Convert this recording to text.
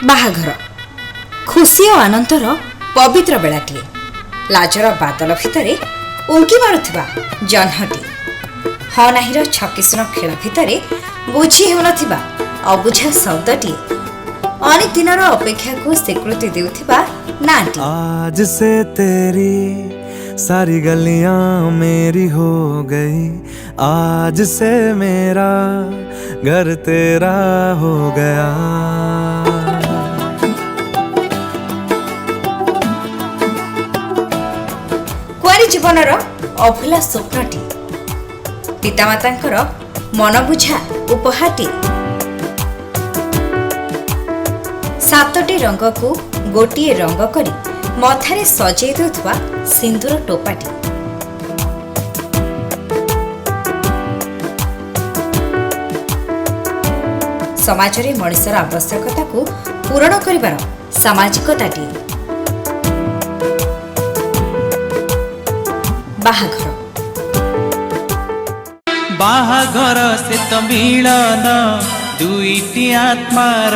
बाहाघर खुशी और आनंदर पवित्र बेलाटीए लाजर बादल भितरे उंकी मारुथिबा जह्नटी हाँ नाहीर छकिस्र खेल भितरे बुझी हेउनथिबा अबुझा शब्दटी अनेक दिनर अपेक्षा को स्वीकृति देउथिबा नाटी। आज से तेरी सारी गलियां मेरी हो गई, आज से मेरा घर तेरा हो गया। कुआरी जीवनर अभुला स्वप्नटी पितामातांकर मनबुझा उपहारटी सातटी रंग को गोटिए रंग करी मथारे सजै देउथबा सिंदूर टोपाटी समाजरे मनुष्यर आवश्यकता को पूरण करिबार सामाजिकताटी बाहाघर से तो मिलन दुईटी आत्मार